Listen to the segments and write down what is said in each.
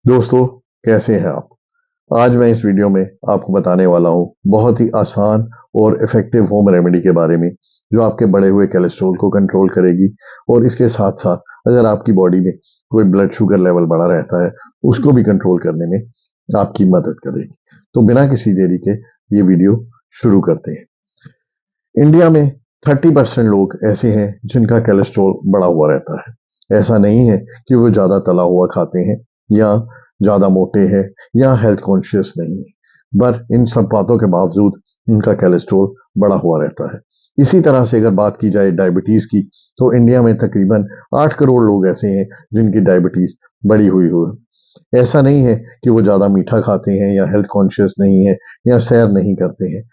दोस्तों, कैसे हैं आप? आज मैं इस वीडियो में आपको बताने वाला हूँ बहुत ही आसान और इफ़ेक्टिव होम रेमेडी के बारे में, जो आपके बढ़े हुए कोलेस्ट्रॉल को कंट्रोल करेगी और इसके साथ-साथ अगर आपकी बॉडी में कोई ब्लड शुगर लेवल बढ़ा रहता है, उसको भी कंट्रोल करने में आपकी मदद करेगी। तो बिना किसी देरी के ये वीडियो शुरू करते हैं। इंडिया में 30% लोग ऐसे हैं जिनका कोलेस्ट्रॉल बढ़ा हुआ रहता है। ऐसा नहीं है कि वो ज़्यादा तला हुआ खाते हैं या ज़्यादा मोटे हैं या हेल्थ कॉन्शियस नहीं है। पर इन सब बातों के बावजूद उनका कोलेस्ट्रॉल बढ़ा हुआ रहता है। इसी तरह से अगर बात की जाए डायबिटीज़ की, तो इंडिया में तकरीबन 8 करोड़ लोग ऐसे हैं जिनकी डायबिटीज़ बढ़ी हुई हो। ऐसा नहीं है कि वो ज़्यादा मीठा खाते हैं या हेल्थ कॉन्शियस नहीं है या सैर नहीं करते हैं,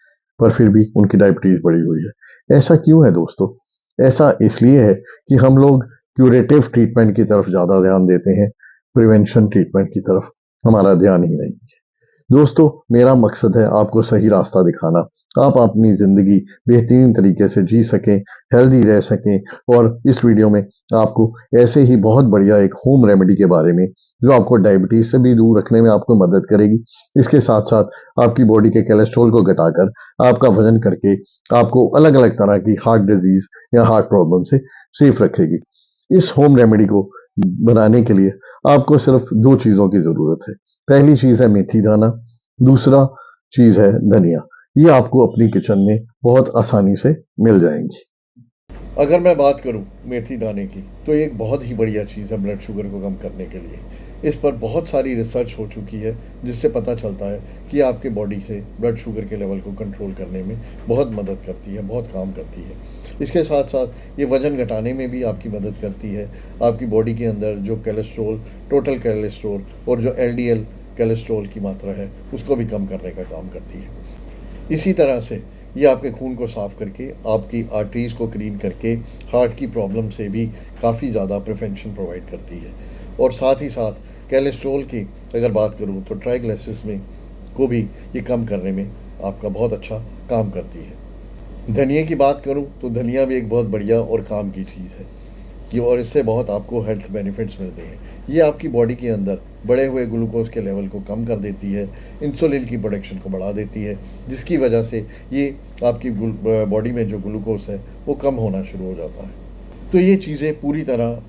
पर फिर भी उनकी डायबिटीज़ बढ़ी हुई है। ऐसा क्यों है दोस्तों? ऐसा इसलिए है कि हम लोग क्यूरेटिव ट्रीटमेंट की तरफ ज़्यादा ध्यान देते हैं, प्रिवेंशन ट्रीटमेंट की तरफ हमारा ध्यान ही नहीं है। दोस्तों, मेरा मकसद है आपको सही रास्ता दिखाना। आप अपनी ज़िंदगी बेहतरीन तरीके से जी सकें, हेल्दी रह सकें और इस वीडियो में आपको ऐसे ही बहुत बढ़िया एक होम रेमेडी के बारे में, जो आपको डायबिटीज़ से भी दूर रखने में आपको मदद करेगी। इसके साथ-साथ आपकी बॉडी के कोलेस्ट्रॉल को घटाकर, आपका वज़न करके, आपको अलग-अलग तरह की हार्ट डिज़ीज़ या हार्ट प्रॉब्लम से सेफ रखेगी। इस होम रेमेडी को बनाने के लिए आपको सिर्फ़ 2 चीज़ों की ज़रूरत है। पहली चीज़ है मेथी दाना, दूसरा चीज़ है धनिया। ये आपको अपनी किचन में बहुत आसानी से मिल जाएँगी। अगर मैं बात करूं मेथी दाने की, तो ये एक बहुत ही बढ़िया चीज़ है ब्लड शुगर को कम करने के लिए। इस पर बहुत सारी रिसर्च हो चुकी है, जिससे पता चलता है कि आपके बॉडी से ब्लड शुगर के लेवल को कंट्रोल करने में बहुत मदद करती है, बहुत काम करती है। इसके साथ साथ ये वज़न घटाने में भी आपकी मदद करती है। आपकी बॉडी के अंदर जो कोलेस्ट्रॉल, टोटल कोलेस्ट्रॉल और जो एलडीएल कोलेस्ट्रॉल की मात्रा है, उसको भी कम करने का काम करती है। इसी तरह से ये आपके खून को साफ़ करके, आपकी आर्टरीज़ को क्लीन करके, हार्ट की प्रॉब्लम से भी काफ़ी ज़्यादा प्रिवेंशन प्रोवाइड करती है। और साथ ही साथ कोलेस्ट्रॉल की अगर बात करूँ, तो ट्राइग्लिसराइड्स में को भी ये कम करने में आपका बहुत अच्छा काम करती है। धनिया की बात करूँ, तो धनिया भी एक बहुत बढ़िया और काम की चीज़ है कि, और इससे बहुत आपको हेल्थ बेनिफिट्स मिलते हैं। ये आपकी बॉडी के अंदर बढ़े हुए ग्लूकोज के लेवल को कम कर देती है, इंसुलिन की प्रोडक्शन को बढ़ा देती है, जिसकी वजह से ये आपकी बॉडी में जो ग्लूकोज है वो कम होना शुरू हो जाता है। तो ये चीज़ें पूरी तरह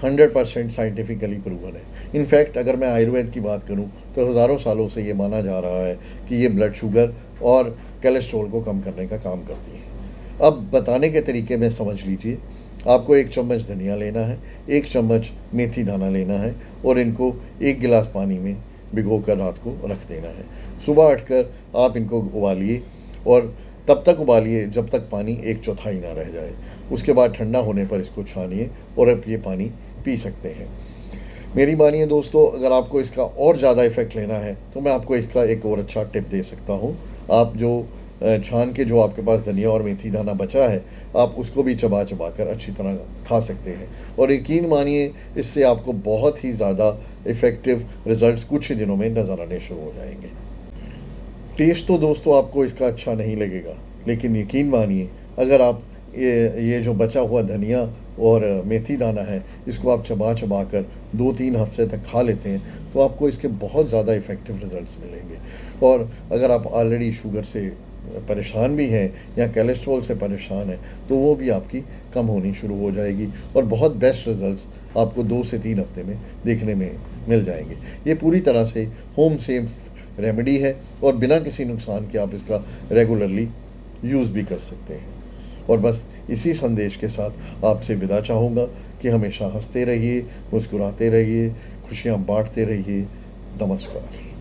100% साइंटिफिकली प्रूवन है। इनफैक्ट अगर मैं आयुर्वेद की बात करूं, तो हज़ारों सालों से ये माना जा रहा है कि ये ब्लड शुगर और कोलेस्ट्रॉल को कम करने का काम करती है। अब बताने के तरीके में समझ लीजिए। आपको 1 चम्मच धनिया लेना है, 1 चम्मच मेथी दाना लेना है और इनको 1 गिलास पानी में भिगोकर रात को रख देना है। सुबह उठकर आप इनको उबालिए और तब तक उबालिए जब तक पानी 1/4 ना रह जाए। उसके बाद ठंडा होने पर इसको छानिए और आप ये पानी पी सकते हैं। मेरी मानिए दोस्तों, अगर आपको इसका और ज़्यादा इफ़ेक्ट लेना है, तो मैं आपको इसका एक और अच्छा टिप दे सकता हूँ। आप जो छान के जो आपके पास धनिया और मेथी दाना बचा है, आप उसको भी चबा चबा कर अच्छी तरह खा सकते हैं। और यकीन मानिए, इससे आपको बहुत ही ज़्यादा इफ़ेक्टिव रिज़ल्ट्स कुछ ही दिनों में नज़र आने शुरू हो जाएंगे। टेस्ट तो दोस्तों आपको इसका अच्छा नहीं लगेगा, लेकिन यकीन मानिए, अगर आप ये जो बचा हुआ धनिया और मेथी दाना है, इसको आप चबा चबा कर 2-3 हफ्ते तक खा लेते हैं, तो आपको इसके बहुत ज़्यादा इफ़ेक्टिव रिज़ल्ट्स मिलेंगे। और अगर आप ऑलरेडी शुगर से परेशान भी हैं या कोलेस्ट्रॉल से परेशान हैं, तो वो भी आपकी कम होनी शुरू हो जाएगी और बहुत बेस्ट रिज़ल्ट्स आपको 2 से 3 हफ्ते में देखने में मिल जाएंगे। ये पूरी तरह से होम सेफ रेमेडी है और बिना किसी नुकसान के आप इसका रेगुलरली यूज़ भी कर सकते हैं। और बस इसी संदेश के साथ आपसे विदा चाहूँगा कि हमेशा हंसते रहिए, मुस्कुराते रहिए, खुशियाँ बांटते रहिए। नमस्कार।